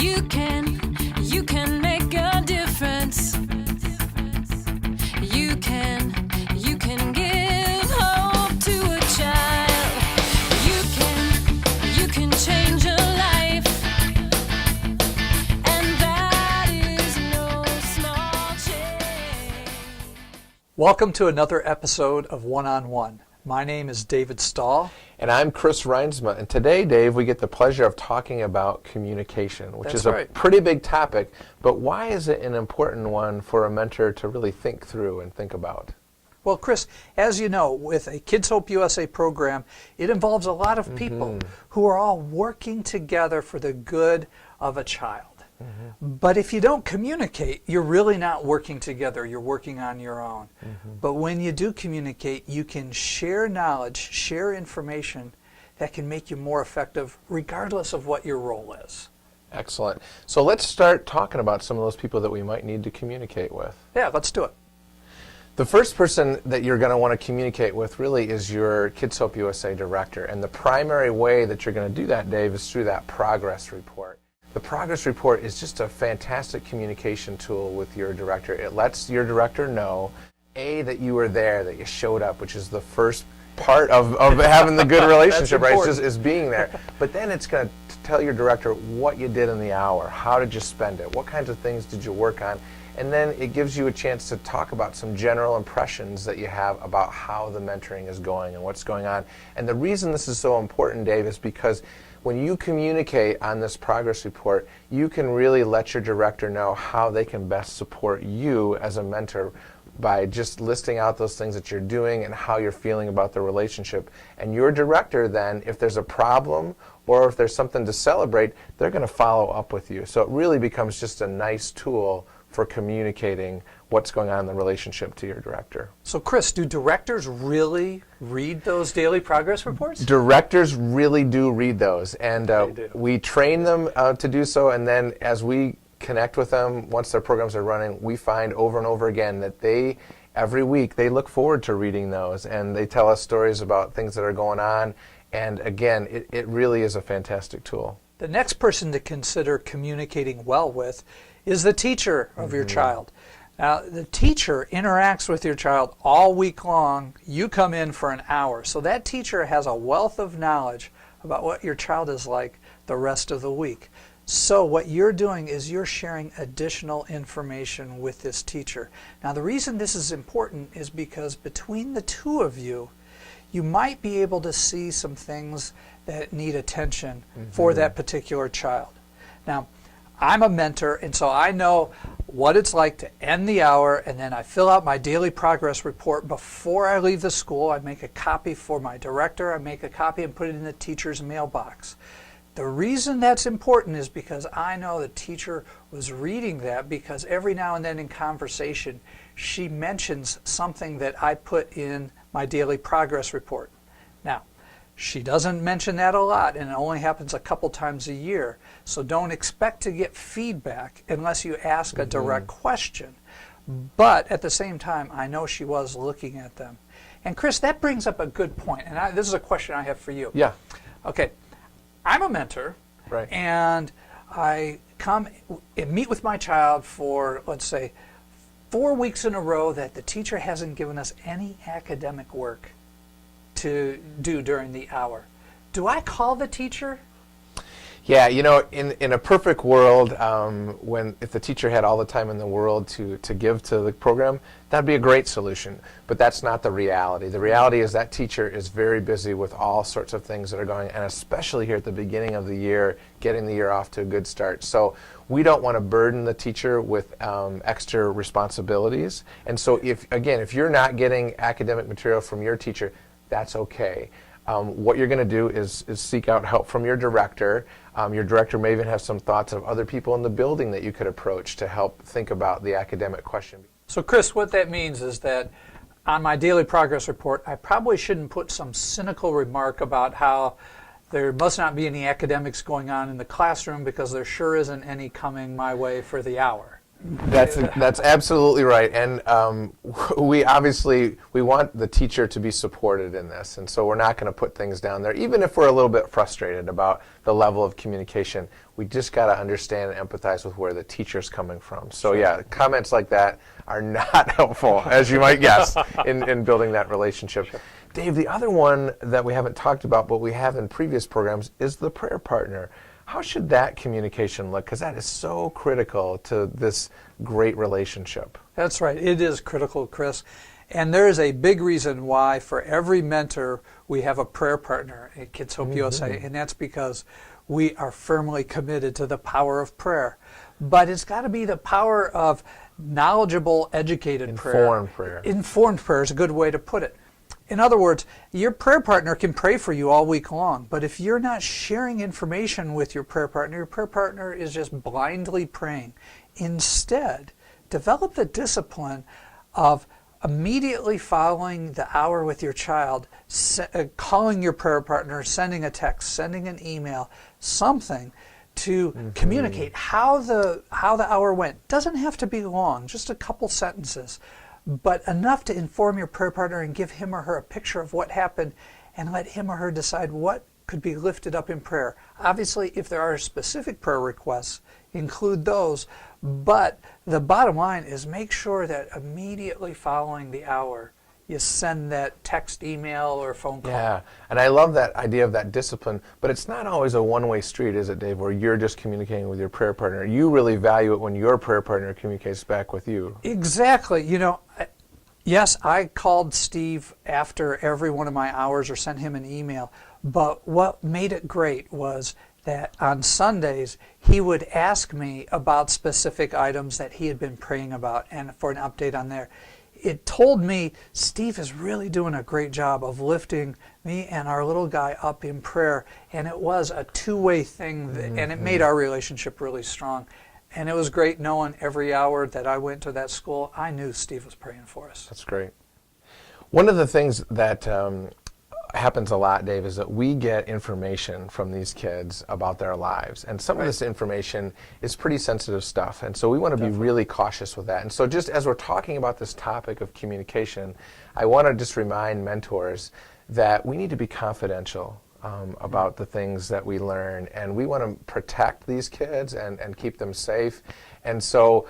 You can make a difference. You can give hope to a child. You can change a life. And that is no small change. Welcome to another episode of One-on-One. My name is David Staal. And I'm Chris Reinsma. And today, Dave, we get the pleasure of talking about communication, which That's is right. a pretty big topic. But why is it an important one for a mentor to really think through and think about? Well, Chris, as you know, with a Kids Hope USA program, it involves a lot of people who are all working together for the good of a child. But if you don't communicate, you're really not working together. You're working on your own. But when you do communicate, you can share knowledge, share information that can make you more effective regardless of what your role is. Excellent. So let's start talking about some of those people that we might need to communicate with. Yeah, let's do it. The first person that you're going to want to communicate with really is your Kids Hope USA director. And the primary way that you're going to do that, Dave, is through that progress report. The progress report is just a fantastic communication tool with your director. It lets your director know, A, that you were there, that you showed up, which is the first part of having the good relationship, right? It's just is being there. But then it's going to tell your director what you did in the hour. How did you spend it? What kinds of things did you work on? And then it gives you a chance to talk about some general impressions that you have about how the mentoring is going and what's going on. And the reason this is so important, Dave, is because when you communicate on this progress report, you can really let your director know how they can best support you as a mentor by just listing out those things that you're doing and how you're feeling about the relationship. And your director then, if there's a problem or if there's something to celebrate, they're going to follow up with you. So it really becomes just a nice tool for communicating what's going on in the relationship to your director. So Chris, do directors really read those daily progress reports? Directors really do read those, and we train them to do so, and then as we connect with them, once their programs are running, we find over and over again that every week, they look forward to reading those, and they tell us stories about things that are going on, and again, it really is a fantastic tool. The next person to consider communicating well with is the teacher of your child. Now, the teacher interacts with your child all week long. You come in for an hour. So that teacher has a wealth of knowledge about what your child is like the rest of the week. So what you're doing is you're sharing additional information with this teacher. Now, the reason this is important is because between the two of you, you might be able to see some things that need attention for that particular child. Now, I'm a mentor, and so I know what it's like to end the hour, and then I fill out my daily progress report before I leave the school. I make a copy for my director. I make a copy and put it in the teacher's mailbox. The reason that's important is because I know the teacher was reading that because every now and then in conversation, she mentions something that I put in my daily progress report. Now, she doesn't mention that a lot, and it only happens a couple times a year. So don't expect to get feedback unless you ask a direct question. But at the same time, I know she was looking at them. And Chris, that brings up a good point. And this is a question I have for you. Yeah. Okay. I'm a mentor, Right. and I come and meet with my child for, let's say, 4 weeks in a row that the teacher hasn't given us any academic work to do during the hour. Do I call the teacher? Yeah, you know, in a perfect world, if the teacher had all the time in the world to give to the program, that'd be a great solution. But that's not the reality. The reality is that teacher is very busy with all sorts of things that are going, and especially here at the beginning of the year, getting the year off to a good start. So we don't want to burden the teacher with extra responsibilities. And so if you're not getting academic material from your teacher, that's okay. What you're going to do is seek out help from your director. Your director may even have some thoughts of other people in the building that you could approach to help think about the academic question. So Chris, what that means is that on my daily progress report, I probably shouldn't put some cynical remark about how there must not be any academics going on in the classroom because there sure isn't any coming my way for the hour. That's absolutely right, and we want the teacher to be supported in this, and so we're not going to put things down there, even if we're a little bit frustrated about the level of communication. We just got to understand and empathize with where the teacher's coming from. So yeah, comments like that are not helpful, as you might guess, in building that relationship. Sure. Dave, the other one that we haven't talked about, but we have in previous programs, is the prayer partner. How should that communication look? Because that is so critical to this great relationship. That's right. It is critical, Chris. And there is a big reason why for every mentor we have a prayer partner at Kids Hope USA, and that's because we are firmly committed to the power of prayer. But it's got to be the power of knowledgeable, educated prayer. Informed prayer. Informed prayer is a good way to put it. In other words, your prayer partner can pray for you all week long, but if you're not sharing information with your prayer partner is just blindly praying. Instead, develop the discipline of immediately following the hour with your child, calling your prayer partner, sending a text, sending an email, something to communicate how the hour went. Doesn't have to be long, just a couple sentences, but enough to inform your prayer partner and give him or her a picture of what happened and let him or her decide what could be lifted up in prayer. Obviously, if there are specific prayer requests, include those, but the bottom line is make sure that immediately following the hour, you send that text, email, or phone call. Yeah, and I love that idea of that discipline, but it's not always a one-way street, is it, Dave, where you're just communicating with your prayer partner? You really value it when your prayer partner communicates back with you. Exactly. You know, yes, I called Steve after every one of my hours or sent him an email, but what made it great was that on Sundays, he would ask me about specific items that he had been praying about and for an update on there. It told me Steve is really doing a great job of lifting me and our little guy up in prayer, and it was a two-way thing, and it made our relationship really strong. And it was great knowing every hour that I went to that school, I knew Steve was praying for us. That's great. One of the things that happens a lot, Dave, is that we get information from these kids about their lives, and some of this information is pretty sensitive stuff, and so we want to be really cautious with that. And so just as we're talking about this topic of communication, I want to just remind mentors that we need to be confidential about the things that we learn, and we want to protect these kids and keep them safe. And so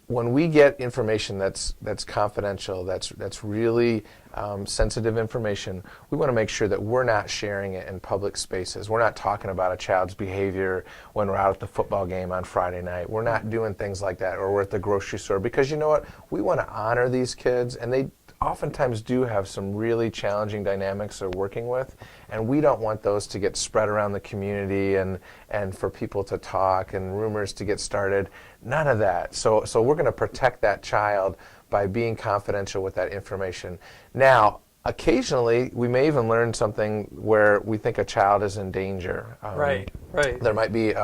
when we get information that's confidential, that's really sensitive information, we want to make sure that we're not sharing it in public spaces. We're not talking about a child's behavior when we're out at the football game on Friday night. We're not doing things like that, or we're at the grocery store, because you know what? We want to honor these kids, and they oftentimes do have some really challenging dynamics they're working with, and we don't want those to get spread around the community and for people to talk and rumors to get started. None of that. So we're going to protect that child by being confidential with that information. Now, occasionally, we may even learn something where we think a child is in danger. Right. There might be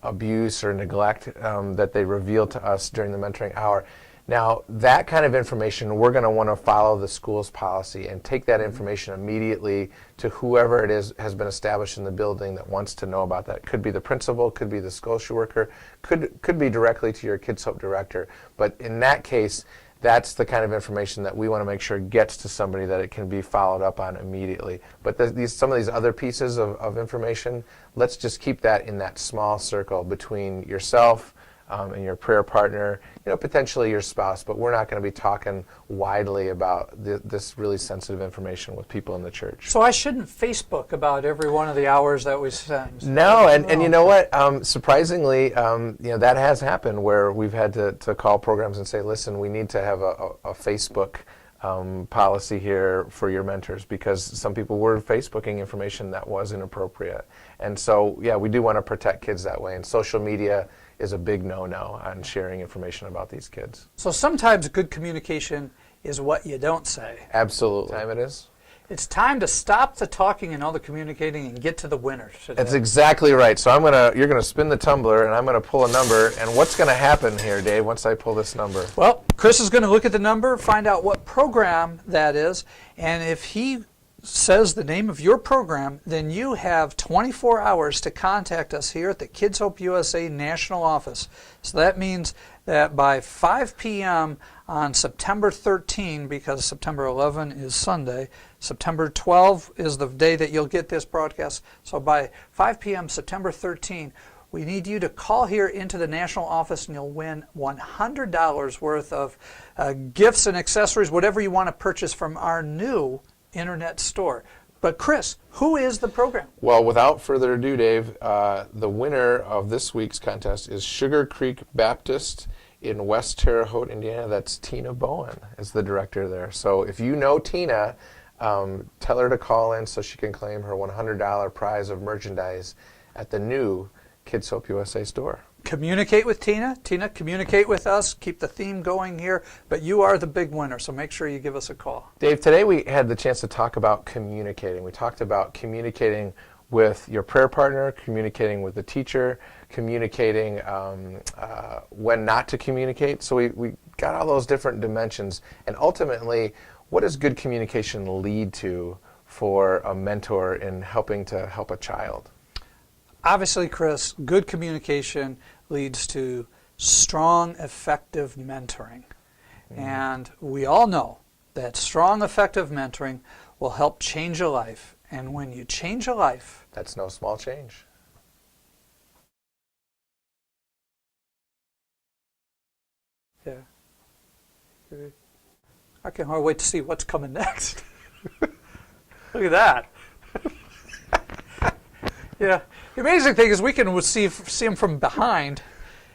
abuse or neglect that they reveal to us during the mentoring hour. Now, that kind of information, we're going to want to follow the school's policy and take that information immediately to whoever it is has been established in the building that wants to know about that. Could be the principal, could be the social worker, could be directly to your Kids Hope director. But in that case, that's the kind of information that we want to make sure gets to somebody that it can be followed up on immediately. But some of these other pieces of information, let's just keep that in that small circle between yourself and your prayer partner, potentially your spouse, but we're not going to be talking widely about this really sensitive information with people in the church. So I shouldn't Facebook about every one of the hours that we spend. No, and you know what? Surprisingly, that has happened where we've had to call programs and say, listen, we need to have a Facebook policy here for your mentors, because some people were Facebooking information that was inappropriate. And so, yeah, we do want to protect kids that way, and social media is a big no-no on sharing information about these kids. So sometimes good communication is what you don't say. Absolutely. Time it is? It's time to stop the talking and all the communicating and get to the winner today. That's exactly right. So you're gonna spin the tumbler, and I'm gonna pull a number. And what's gonna happen here, Dave, once I pull this number? Well, Chris is going to look at the number, find out what program that is, and if he says the name of your program, then you have 24 hours to contact us here at the Kids Hope USA National Office. So that means that by 5 p.m. on September 13, because September 11 is Sunday, September 12 is the day that you'll get this broadcast. So by 5 p.m. September 13, we need you to call here into the national office, and you'll win $100 worth of gifts and accessories, whatever you want to purchase from our new internet store. But Chris, who is the program? Well, without further ado, Dave, the winner of this week's contest is Sugar Creek Baptist in West Terre Haute, Indiana. That's Tina Bowen is the director there. So if you know Tina, tell her to call in so she can claim her $100 prize of merchandise at the new Kids Hope USA store. Communicate with Tina. Tina, communicate with us. Keep the theme going here. But you are the big winner, so make sure you give us a call. Dave, today we had the chance to talk about communicating. We talked about communicating with your prayer partner, communicating with the teacher, communicating when not to communicate. So we got all those different dimensions. And ultimately, what does good communication lead to for a mentor in helping to help a child? Obviously, Chris, good communication leads to strong, effective mentoring. And we all know that strong, effective mentoring will help change a life. And when you change a life, that's no small change. Yeah. I can hardly wait to see what's coming next. Look at that. Yeah. The amazing thing is we can see them from behind.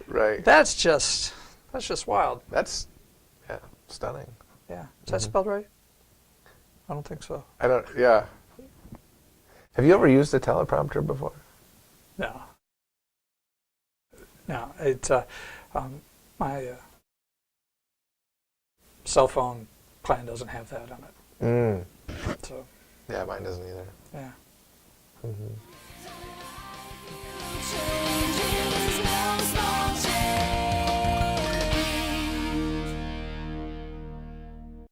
Right. That's just wild. That's stunning. Yeah. Is that spelled right? I don't think so. Yeah. Have you ever used a teleprompter before? No. No. It's my cell phone plan doesn't have that on it. So. Yeah, mine doesn't either. Yeah.